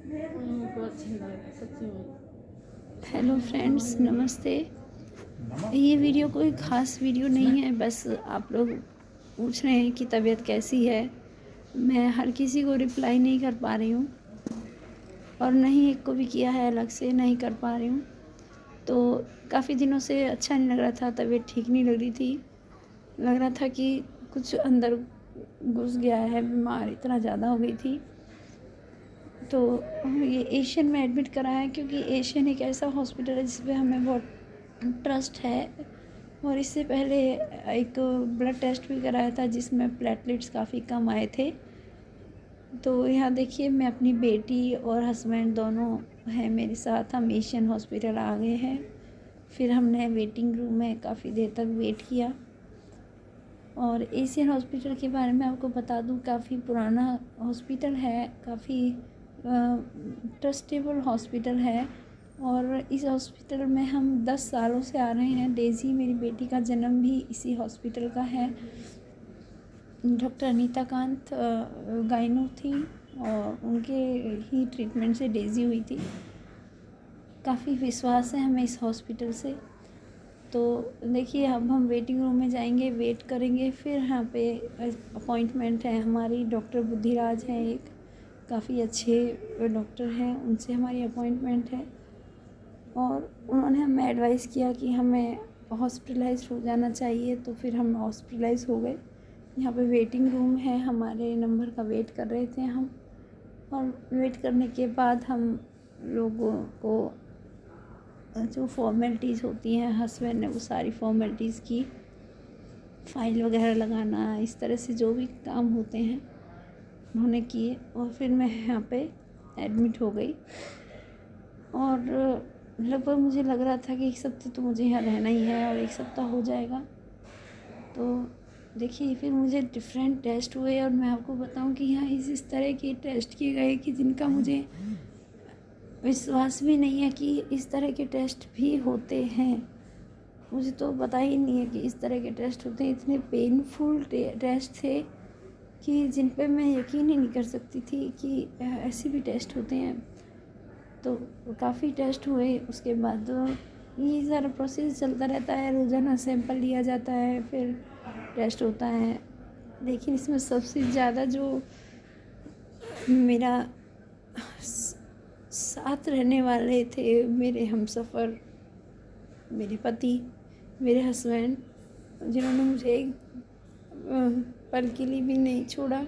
हमको अच्छा लगा सच्ची में। हेलो फ्रेंड्स, नमस्ते। ये वीडियो कोई ख़ास वीडियो नहीं है, बस आप लोग पूछ रहे हैं कि तबीयत कैसी है। मैं हर किसी को रिप्लाई नहीं कर पा रही हूँ और नहीं एक को भी किया है अलग से, नहीं कर पा रही हूँ। तो काफ़ी दिनों से अच्छा नहीं लग रहा था, तबीयत ठीक नहीं लग रही थी। लग रहा था कि कुछ अंदर घुस गया है, बीमार इतना ज़्यादा हो गई थी। तो ये एशियन में एडमिट कराया है, क्योंकि एशियन एक ऐसा हॉस्पिटल है जिस पे हमें बहुत ट्रस्ट है। और इससे पहले एक ब्लड टेस्ट भी कराया था जिसमें प्लेटलेट्स काफ़ी कम आए थे। तो यहाँ देखिए, मैं अपनी बेटी और हस्बैंड दोनों हैं मेरे साथ। हम एशियन हॉस्पिटल आ गए हैं। फिर हमने वेटिंग रूम में काफ़ी देर तक वेट किया। और एशियन हॉस्पिटल के बारे में आपको बता दूं, काफ़ी पुराना हॉस्पिटल है, काफ़ी ट्रस्टेबल हॉस्पिटल है। और इस हॉस्पिटल में हम 10 सालों से आ रहे हैं। डेज़ी मेरी बेटी का जन्म भी इसी हॉस्पिटल का है। डॉक्टर अनीता कांत गाइनो थी और उनके ही ट्रीटमेंट से डेज़ी हुई थी। काफ़ी विश्वास है हमें इस हॉस्पिटल से। तो देखिए, अब हम वेटिंग रूम में जाएंगे, वेट करेंगे। फिर यहाँ पे अपॉइंटमेंट है हमारी, डॉक्टर बुद्धिराज हैं, एक काफ़ी अच्छे डॉक्टर हैं, उनसे हमारी अपॉइंटमेंट है। और उन्होंने हमें एडवाइस किया कि हमें हॉस्पिटलाइज हो जाना चाहिए, तो फिर हम हॉस्पिटलाइज हो गए। यहाँ पे वेटिंग रूम है, हमारे नंबर का वेट कर रहे थे हम। और वेट करने के बाद हम लोगों को जो फॉर्मेलिटीज़ होती हैं, हस्बैंड ने वो सारी फॉर्मेलिटीज़ की, फ़ाइल वगैरह लगाना, इस तरह से जो भी काम होते हैं उन्होंने किए। और फिर मैं यहाँ पे एडमिट हो गई। और लगभग मुझे लग रहा था कि 1 सप्ताह तो मुझे यहाँ रहना ही है और 1 सप्ताह हो जाएगा। तो देखिए, फिर मुझे डिफरेंट टेस्ट हुए और मैं आपको बताऊं कि यहाँ इस तरह के टेस्ट किए गए कि जिनका मुझे विश्वास भी नहीं है कि इस तरह के टेस्ट भी होते हैं। मुझे तो पता ही नहीं है कि इस तरह के टेस्ट होते हैं। इतने पेनफुल टेस्ट थे कि जिन पे मैं यकीन ही नहीं कर सकती थी कि ऐसे भी टेस्ट होते हैं। तो काफ़ी टेस्ट हुए। उसके बाद ये सारा प्रोसेस चलता रहता है, रोज़ाना सैंपल लिया जाता है, फिर टेस्ट होता है। लेकिन इसमें सबसे ज़्यादा जो मेरा साथ रहने वाले थे, मेरे हमसफ़र, मेरे पति, मेरे हस्बैंड, जिन्होंने मुझे एक पल के लिए भी नहीं छोड़ा।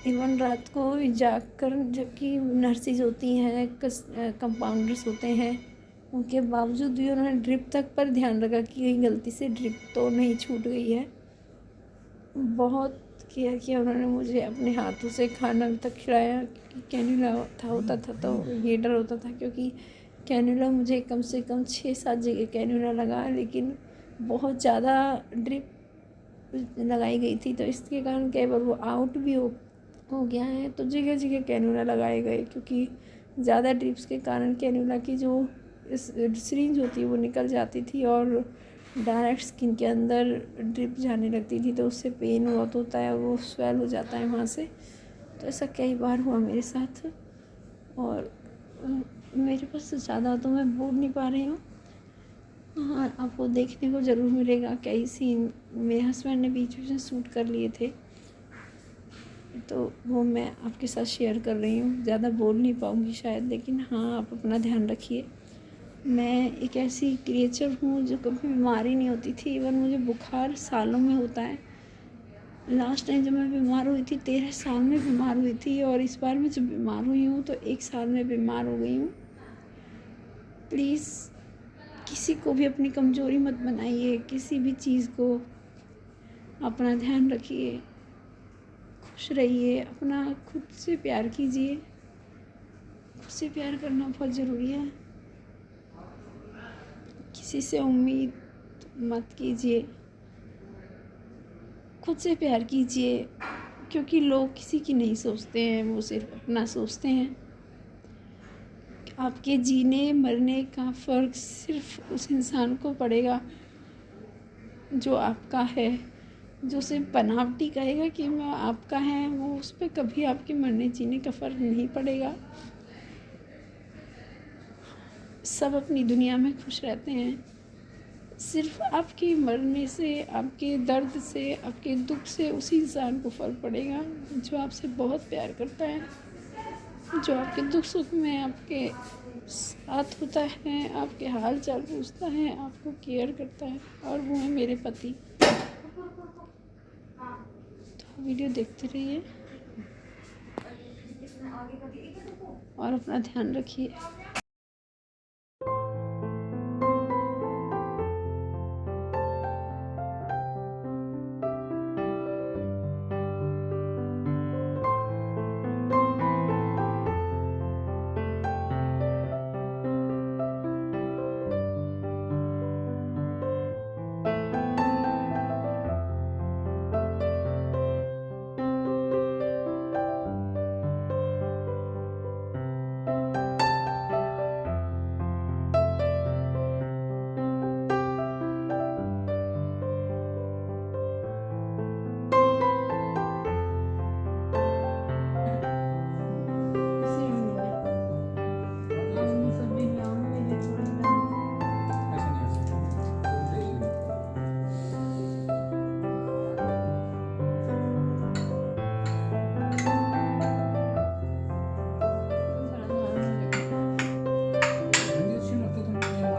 इवन रात को जाग कर, जबकि नर्सिस होती हैं, कंपाउंडर्स होते हैं, उनके बावजूद भी उन्होंने ड्रिप तक पर ध्यान रखा कि कहीं गलती से ड्रिप तो नहीं छूट गई है। बहुत केयर किया उन्होंने मुझे, अपने हाथों से खाना तक खिलाया। क्योंकि कैन्यूला होता था तो ये डर होता था, क्योंकि कैन्यूला मुझे कम से कम 6-7 जगह कैन्यूला लगा, लेकिन बहुत ज़्यादा ड्रिप लगाई गई थी। तो इसके कारण कई बार वो आउट भी हो गया है। तो जगह जगह कैन्यूला लगाए गए, क्योंकि ज़्यादा ड्रिप्स के कारण कैन्यूला की जो सिरिंज होती है वो निकल जाती थी और डायरेक्ट स्किन के अंदर ड्रिप जाने लगती थी। तो उससे पेन बहुत होता है, वो स्वेल हो जाता है वहाँ से। तो ऐसा कई बार हुआ मेरे साथ। और मेरे पास ज़्यादा तो मैं बोल नहीं पा रही हूँ। हाँ, आपको देखने को ज़रूर मिलेगा कई सीन मेरे हस्बैंड ने बीच बीच में शूट कर लिए थे, तो वो मैं आपके साथ शेयर कर रही हूँ। ज़्यादा बोल नहीं पाऊँगी शायद, लेकिन हाँ, आप अपना ध्यान रखिए। मैं एक ऐसी क्रिएचर हूँ जो कभी बीमार ही नहीं होती थी। इवन मुझे बुखार सालों में होता है। लास्ट टाइम जब मैं बीमार हुई थी 13 साल में बीमार हुई थी, और इस बार मैं जब बीमार हुई हूँ तो 1 साल में बीमार हो गई हूँ। प्लीज़ किसी को भी अपनी कमज़ोरी मत बनाइए, किसी भी चीज़ को। अपना ध्यान रखिए, खुश रहिए, अपना खुद से प्यार कीजिए। खुद से प्यार करना बहुत ज़रूरी है। किसी से उम्मीद मत कीजिए, खुद से प्यार कीजिए, क्योंकि लोग किसी की नहीं सोचते हैं, वो सिर्फ अपना सोचते हैं। आपके जीने मरने का फ़र्क सिर्फ उस इंसान को पड़ेगा जो आपका है, जो सिर्फ बनावटी कहेगा कि मैं आपका है, वो उस पर कभी आपके मरने जीने का फ़र्क नहीं पड़ेगा। सब अपनी दुनिया में खुश रहते हैं। सिर्फ आपके मरने से, आपके दर्द से, आपके दुख से उसी इंसान को फ़र्क पड़ेगा जो आपसे बहुत प्यार करता है, जो आपके दुख सुख में आपके साथ होता है, आपके हाल चाल पूछता है, आपको केयर करता है, और वो है मेरे पति। तो वीडियो देखते रहिए और अपना ध्यान रखिए। ऐसे नहीं ऐसे उल्टे ही नहीं। मेहंदी अच्छी लगती है, तुम ये मार रही हो।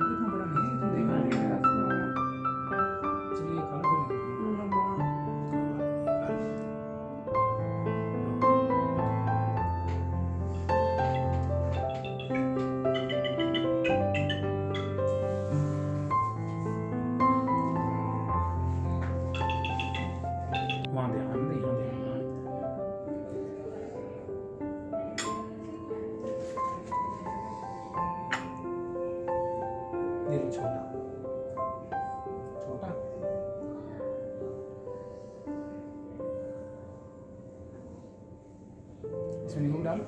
इतना बड़ा नहीं है, तुम देखो। चलिए खाना पीना वहाँ ध्यान दे, यहाँ ध्यान। ये लो छोटा छोटा। इसमें निकाल डालो।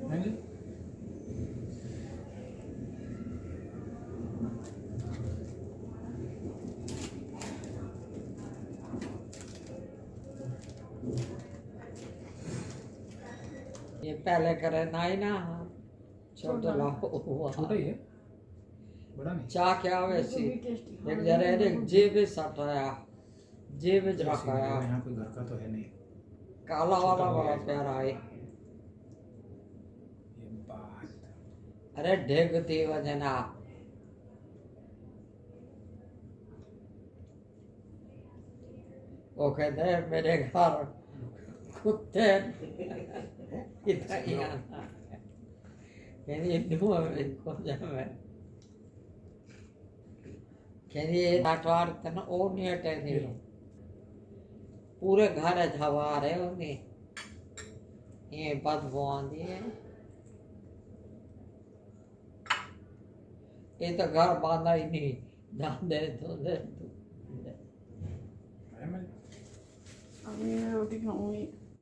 हाँ जी। ये पहले करे नाई ना छोटा लाओ छोटा ही है, बड़ा नहीं। चाह क्या वैसी एक जरे एक जेब में सटाया, जेब में रखाया। यहाँ कोई घर का तो है नहीं। काला वाला बड़ा प्यारा है। ये बात अरे ढेगती वजना वो कहते हैं मेरे घर कुत्ते कितना ही आना है। कहनी इनको इनको जब मैं कहनी ये नाटवार तना ओ नहीं हटे नहीं पूरे घर हवा रहे होंगे ये बदबू आंदी है। ये तो घर बांधा ही नहीं, जान दे तो दे मैं अभी मैं रोटी खाऊंगी।